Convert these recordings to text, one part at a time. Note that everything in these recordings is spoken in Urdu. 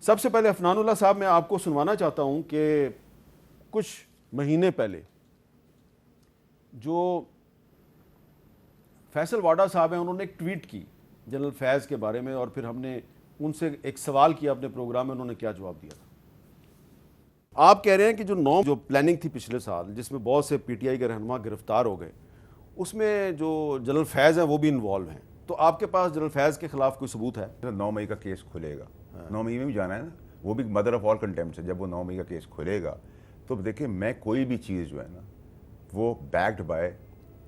سب سے پہلے افنان اللہ صاحب میں آپ کو سنوانا چاہتا ہوں کہ کچھ مہینے پہلے جو فیصل واڈا صاحب ہیں انہوں نے ایک ٹویٹ کی جنرل فیض کے بارے میں، اور پھر ہم نے ان سے ایک سوال کیا اپنے پروگرام میں، انہوں نے کیا جواب دیا تھا۔ آپ کہہ رہے ہیں کہ جو پلاننگ تھی پچھلے سال جس میں بہت سے پی ٹی آئی کے رہنما گرفتار ہو گئے، اس میں جو جنرل فیض ہیں وہ بھی انوالو ہیں، تو آپ کے پاس جنرل فیض کے خلاف کوئی ثبوت ہے؟ 9 مئی کا کیس کھلے گا، 9 مئی میں بھی جانا ہے نا، وہ بھی مدر آف آل کنٹیمپٹس ہے۔ جب وہ 9 مئی کا کیس کھلے گا تو دیکھیں میں کوئی بھی چیز جو ہے نا وہ بیکڈ بائی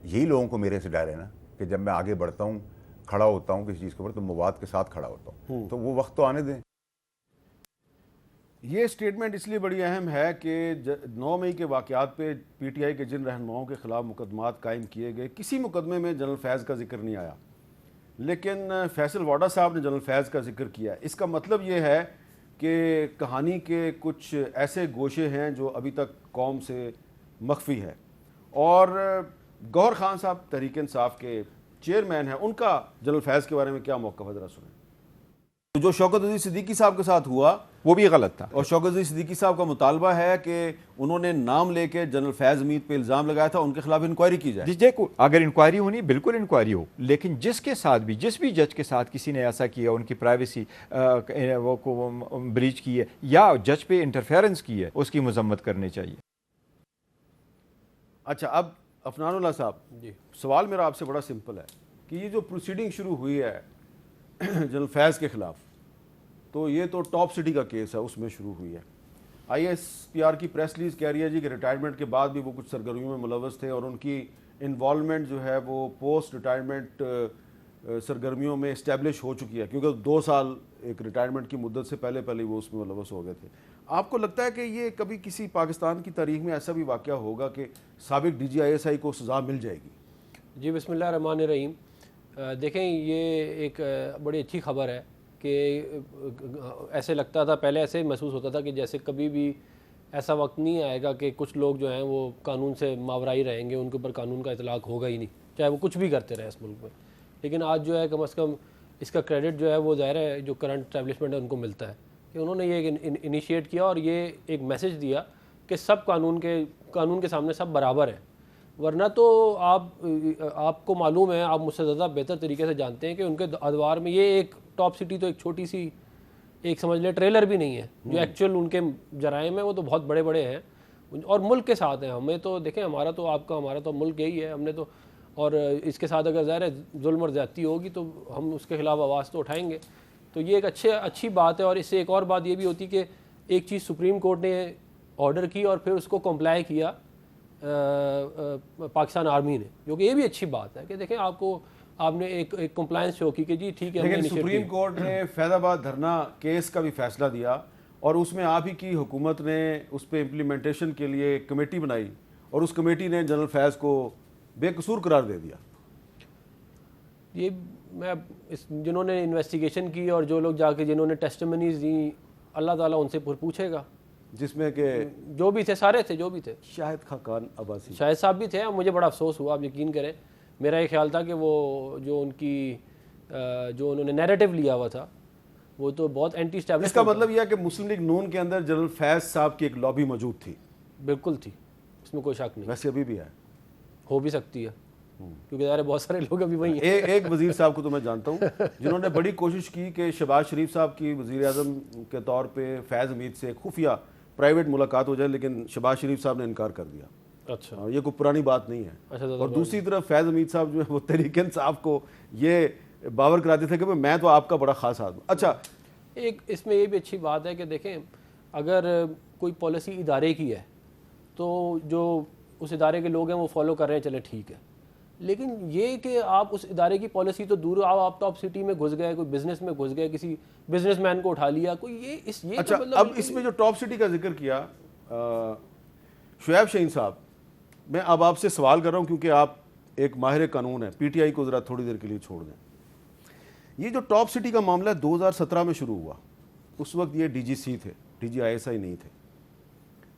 یہی لوگوں کو میرے سے ڈر ہے نا کہ جب میں آگے بڑھتا ہوں کھڑا ہوتا ہوں کسی چیز کے اوپر تو مواد کے ساتھ کھڑا ہوتا ہوں، تو وہ وقت تو آنے دیں۔ یہ سٹیٹمنٹ اس لیے بڑی اہم ہے کہ 9 مئی کے واقعات پہ پی ٹی آئی کے جن رہنماؤں کے خلاف مقدمات قائم کیے گئے، کسی مقدمے میں جنرل فیض کا ذکر نہیں آیا، لیکن فیصل واڈا صاحب نے جنرل فیض کا ذکر کیا۔ اس کا مطلب یہ ہے کہ کہانی کے کچھ ایسے گوشے ہیں جو ابھی تک قوم سے مخفی ہے، اور گوہر خان صاحب تحریک انصاف کے چیئرمین ہیں، ان کا جنرل فیض کے بارے میں کیا موقف ہے، ذرا سنیں۔ جو شوکت عزیز صدیقی صاحب کے ساتھ ہوا وہ بھی غلط تھا، اور شوکت عزیز صدیقی صاحب کا مطالبہ ہے کہ انہوں نے نام لے کے جنرل فیض امید پہ الزام لگایا تھا، ان کے خلاف انکوائری کی جائے۔ اگر انکوائری ہونی بالکل انکوائری ہو، لیکن جس کے ساتھ بھی جس بھی جج کے ساتھ کسی نے ایسا کیا، ان کی پرائیویسی کو بریچ کی ہے یا جج پہ انٹرفیئرنس کی ہے، اس کی مذمت کرنی چاہیے۔ اچھا، اب افنان اللہ صاحب جی، سوال میرا آپ سے بڑا سمپل ہے کہ یہ جو پروسیڈنگ شروع ہوئی ہے جنرل فیض کے خلاف، تو یہ تو ٹاپ سٹی کا کیس ہے، اس میں شروع ہوئی ہے۔ آئی ایس پی آر کی پریس ریلیز کہہ رہی ہے جی کہ ریٹائرمنٹ کے بعد بھی وہ کچھ سرگرمیوں میں ملوث تھے، اور ان کی انوالومنٹ جو ہے وہ پوسٹ ریٹائرمنٹ سرگرمیوں میں اسٹیبلش ہو چکی ہے، کیونکہ 2 سال ایک ریٹائرمنٹ کی مدت سے پہلے وہ اس میں ملوث ہو گئے تھے۔ آپ کو لگتا ہے کہ یہ کبھی کسی پاکستان کی تاریخ میں ایسا بھی واقعہ ہوگا کہ سابق D G I S I کو سزا مل جائے گی؟ جی بسم اللہ الرحمن الرحیم۔ دیکھیں یہ ایک بڑی اچھی خبر ہے کہ ایسے لگتا تھا، پہلے ایسے محسوس ہوتا تھا کہ جیسے کبھی بھی ایسا وقت نہیں آئے گا کہ کچھ لوگ جو ہیں وہ قانون سے ماورائی رہیں گے، ان کے اوپر قانون کا اطلاق ہوگا ہی نہیں، چاہے وہ کچھ بھی کرتے رہے اس ملک میں۔ لیکن آج جو ہے کم از کم اس کا کریڈٹ جو ہے وہ ظاہر ہے جو کرنٹ اسٹیبلشمنٹ ہے ان کو ملتا ہے کہ انہوں نے یہ انیشیٹ کیا اور یہ ایک میسج دیا کہ سب قانون کے سامنے سب برابر ہیں۔ ورنہ تو آپ کو معلوم ہے، آپ مجھ سے زیادہ بہتر طریقے سے جانتے ہیں کہ ان کے ادوار میں یہ ایک ٹاپ سٹی تو ایک چھوٹی سی ایک سمجھ لیں ٹریلر بھی نہیں ہے، جو ایکچوئل ان کے جرائم ہیں وہ تو بہت بڑے بڑے ہیں اور ملک کے ساتھ ہیں۔ ہمیں تو دیکھیں ہمارا تو ملک یہی ہے، ہم نے تو، اور اس کے ساتھ اگر ظاہر ہے ظلم اور زیادتی ہوگی تو ہم اس کے خلاف آواز تو اٹھائیں گے۔ تو یہ ایک اچھی بات ہے، اور اس سے ایک اور بات یہ بھی ہوتی کہ ایک چیز سپریم کورٹ نے آرڈر کی اور پھر اس کو کمپلائی کیا پاکستان آرمی نے، جو کہ یہ بھی اچھی بات ہے کہ دیکھیں آپ نے ایک کمپلائنس شو کی کہ جی ٹھیک ہے۔ لیکن سپریم کورٹ نے فیض آباد دھرنا کیس کا بھی فیصلہ دیا، اور اس میں آپ ہی کی حکومت نے اس پہ امپلیمنٹیشن کے لیے ایک کمیٹی بنائی، اور اس کمیٹی نے جنرل فیض کو بے قصور قرار دے دیا۔ یہ میں جنہوں نے انویسٹیگیشن کی اور جو لوگ جا کے جنہوں نے ٹیسٹیمنیز دیں، اللہ تعالیٰ ان سے پوچھے گا، جس میں کہ جو بھی تھے سارے تھے، جو بھی تھے، شاہد خاقان عباسی شاہد صاحب بھی تھے۔ مجھے بڑا افسوس ہوا، آپ یقین کریں، میرا یہ خیال تھا کہ وہ جو انہوں نے نیریٹو لیا ہوا تھا وہ تو بہت اینٹی اسٹیبلشمنٹ۔ اس کا مطلب یہ ہے کہ مسلم لیگ نون کے اندر جنرل فیض صاحب کی ایک لابی موجود تھی؟ بالکل تھی، اس میں کوئی شک نہیں۔ ویسے ابھی بھی ہے، ہو بھی سکتی ہے، کیونکہ ظاہر بہت سارے لوگ ابھی وہی ہیں۔ ایک وزیر صاحب کو تو میں جانتا ہوں جنہوں نے بڑی کوشش کی کہ شہباز شریف صاحب کی وزیر اعظم کے طور پہ فیض امید سے خفیہ پرائیویٹ ملاقات ہو جائے، لیکن شہباز شریف صاحب نے انکار کر دیا۔ اچھا، یہ کوئی پرانی بات نہیں ہے۔ اور دوسری طرف فیض امید صاحب جو ہے وہ تحریک انصاف کو یہ باور کراتے تھے کہ میں تو آپ کا بڑا خاص آدمی۔ اچھا، ایک اس میں یہ بھی اچھی بات ہے کہ دیکھیں اگر کوئی پالیسی ادارے کی ہے تو جو اس ادارے کے لوگ ہیں وہ فالو کر رہے ہیں، چلے ٹھیک ہے، لیکن یہ کہ آپ اس ادارے کی پالیسی تو دور، آپ ٹاپ سٹی میں گھس گئے، کوئی بزنس میں گھس گئے، کسی بزنس مین کو اٹھا لیا کوئی، یہ اچھا، اب اس میں جو ٹاپ سٹی کا ذکر کیا شعیب شہین صاحب، میں اب آپ سے سوال کر رہا ہوں کیونکہ آپ ایک ماہر قانون ہیں، پی ٹی آئی کو ذرا تھوڑی دیر کے لیے چھوڑ دیں۔ یہ جو ٹاپ سٹی کا معاملہ 2017 میں شروع ہوا، اس وقت یہ ڈی جی سی تھے، D G I S I نہیں تھے،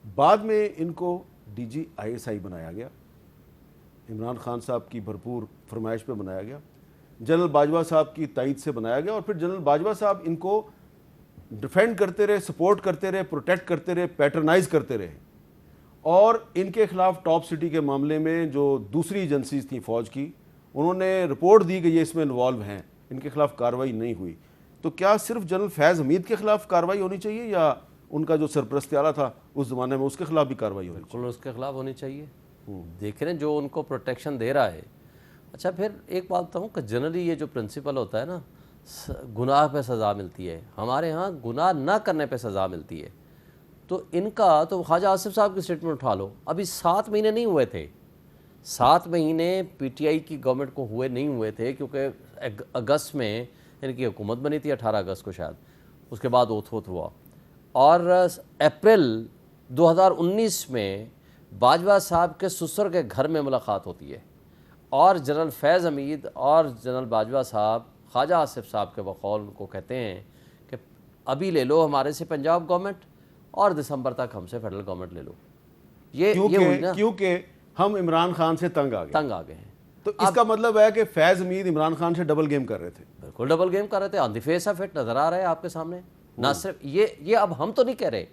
بعد میں ان کو D G I S I بنایا گیا، عمران خان صاحب کی بھرپور فرمائش پہ بنایا گیا، جنرل باجوہ صاحب کی تائید سے بنایا گیا، اور پھر جنرل باجوہ صاحب ان کو ڈیفینڈ کرتے رہے, سپورٹ کرتے رہے, پروٹیکٹ کرتے رہے, پیٹرنائز کرتے رہے. اور ان کے خلاف ٹاپ سٹی کے معاملے میں جو دوسری ایجنسیز تھیں فوج کی, انہوں نے رپورٹ دی کہ یہ اس میں انوالو ہیں, ان کے خلاف کارروائی نہیں ہوئی. تو کیا صرف جنرل فیض حمید کے خلاف کارروائی ہونی چاہیے یا ان کا جو سرپرست اعلیٰ تھا اس زمانے میں اس کے خلاف بھی کارروائی ہونی چاہیے؟ بالکل اس کے خلاف ہونی چاہیے. دیکھ رہے ہیں جو ان کو پروٹیکشن دے رہا ہے. اچھا پھر ایک بات بتاؤں کہ جنرلی یہ جو پرنسپل ہوتا ہے نا, گناہ پہ سزا ملتی ہے, ہمارے ہاں گناہ نہ کرنے پہ سزا ملتی ہے. تو ان کا تو خواجہ آصف صاحب کی اسٹیٹمنٹ اٹھا لو, ابھی 7 مہینے نہیں ہوئے تھے, 7 مہینے پی ٹی آئی کی گورنمنٹ کو نہیں ہوئے تھے, کیونکہ اگست میں ان کی حکومت بنی تھی, 18 اگست کو شاید, اس کے بعد اوتھ ہوا. اور اپریل 2019 میں باجوہ صاحب کے سسر کے گھر میں ملاقات ہوتی ہے, اور جنرل فیض حمید اور جنرل باجوہ صاحب خواجہ آصف صاحب کے بقول کو کہتے ہیں کہ ابھی لے لو ہمارے سے پنجاب گورنمنٹ, اور دسمبر تک ہم سے فیڈرل گورنمنٹ لے لو. یہ ہوئی نا, کیونکہ ہم عمران خان سے تنگ آ گئے ہیں. تو اس کا مطلب ہے کہ فیض حمید عمران خان سے ڈبل گیم کر رہے تھے. بالکل ڈبل گیم کر رہے تھے, آن دی فیس آف اٹ نظر آ رہا ہے آپ کے سامنے. نہ صرف یہ اب ہم تو نہیں کہہ رہے,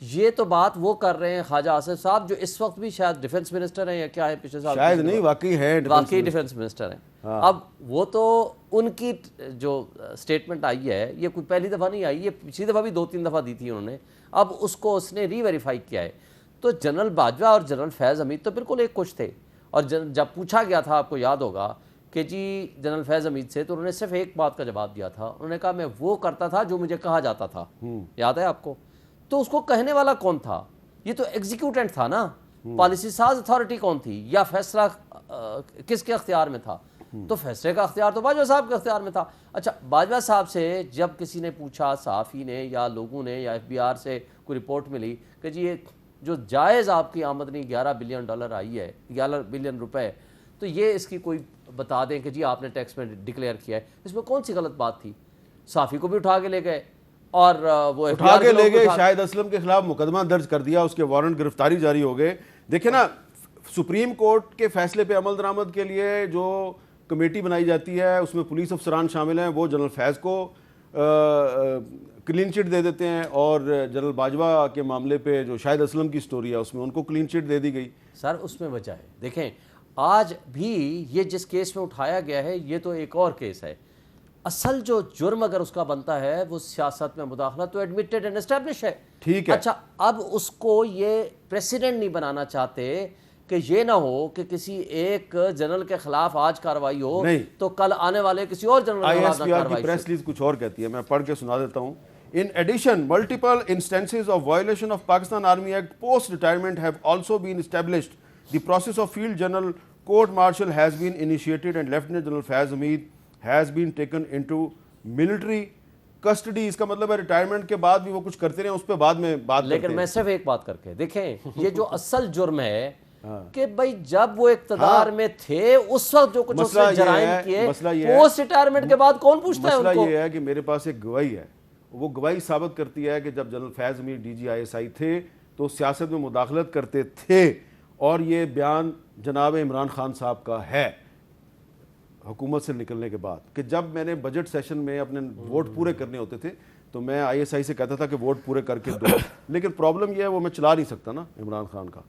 یہ تو بات وہ کر رہے ہیں خواجہ آصف صاحب جو اس وقت بھی شاید ڈیفنس منسٹر ہیں یا کیا ہے, پچھلے سال شاید نہیں, واقعی ہے, واقعی ڈیفنس منسٹر ہیں. اب وہ تو ان کی جو سٹیٹمنٹ آئی ہے یہ کوئی پہلی دفعہ نہیں آئی, یہ پچھلی دفعہ بھی 2-3 دفعہ دی تھی انہوں نے, اب اس کو اس نے ری ویریفائی کیا ہے. تو جنرل باجوہ اور جنرل فیض حمید تو بالکل ایک کچھ تھے. اور جب پوچھا گیا تھا, آپ کو یاد ہوگا کہ جی جنرل فیض حمید سے, تو انہوں نے صرف ایک بات کا جواب دیا تھا, انہوں نے کہا میں وہ کرتا تھا جو مجھے کہا جاتا تھا. یاد ہے آپ کو؟ تو اس کو کہنے والا کون تھا؟ یہ تو ایگزیکیوٹنٹ تھا نا, پالیسی ساز اتھارٹی کون تھی, یا فیصلہ کس کے اختیار میں تھا؟ تو فیصلے کا اختیار تو باجوہ صاحب کے اختیار میں تھا. اچھا باجوہ صاحب سے جب کسی نے پوچھا, صحافی نے یا لوگوں نے یا FBR سے کوئی رپورٹ ملی کہ جی یہ جو جائز آپ کی آمدنی $11 بلین آئی ہے, 11 بلین روپے, تو یہ اس کی کوئی بتا دیں کہ جی آپ نے ٹیکس میں ڈکلیئر کیا ہے, اس میں کون سی غلط بات تھی؟ صحافی کو بھی اٹھا کے لے گئے, اور وہ اٹھا کے لے گئے, شاہد اسلم کے خلاف مقدمہ درج کر دیا, اس کے وارنٹ گرفتاری جاری ہو گئے. دیکھیں نا, سپریم کورٹ کے فیصلے پہ عمل درآمد کے لیے جو کمیٹی بنائی جاتی ہے اس میں پولیس افسران شامل ہیں, وہ جنرل فیض کو کلین چٹ دے دیتے ہیں, اور جنرل باجوہ کے معاملے پہ جو شاہد اسلم کی سٹوری ہے اس میں ان کو کلین چٹ دے دی گئی. سر اس میں وجہ ہے, دیکھیں آج بھی یہ جس کیس میں اٹھایا گیا ہے یہ تو ایک اور کیس ہے. اصل جو جرم اگر اس کا بنتا ہے وہ سیاست میں مداخلت, تو ایڈمیٹڈ اینڈ اسٹیبلش ہے. ٹھیک ہے. اچھا اب اس کو یہ پریسیڈنٹ نہیں بنانا چاہتے کہ یہ نہ ہو کہ کسی ایک جنرل کے خلاف آج کارروائی ہو تو کل آنے والے کسی اور جنرل کے خلاف کارروائی. پریس ریلیز کچھ اور کہتی ہے, میں پڑھ کے سنا دیتا ہوں. In addition, multiple instances of violation of Pakistan Army Act post-retirement have also been established. The process of Field General Court-Martial has been initiated and Lieutenant General Faiz Hameed has been taken into military custody. اس کا مطلب ہے ریٹائرمنٹ کے بعد بھی وہ کچھ کرتے رہے, اس پہ بعد میں بات کرتے ہیں. لیکن میں صرف ایک بات کر کے دیکھیں, یہ جو اصل جرم ہے کہ بھائی جب وہ اقتدار میں تھے اس وقت جو کچھ اس نے جرائم کیے, پوسٹ ریٹائرمنٹ کے بعد کون پوچھتا ہے ان کو؟ مسئلہ یہ ہے کہ میرے پاس ایک گواہی ہے, وہ گواہی ثابت کرتی ہے کہ جب جنرل فیض حمید DG/ISI تھے تو سیاست میں مداخلت کرتے تھے, اور یہ بیان جناب عمران خان صاحب کا ہے حکومت سے نکلنے کے بعد, کہ جب میں نے بجٹ سیشن میں اپنے ووٹ پورے کرنے ہوتے تھے تو میں ISI سے کہتا تھا کہ ووٹ پورے کر کے دو, لیکن پرابلم یہ ہے وہ میں چلا نہیں سکتا نا عمران خان کا.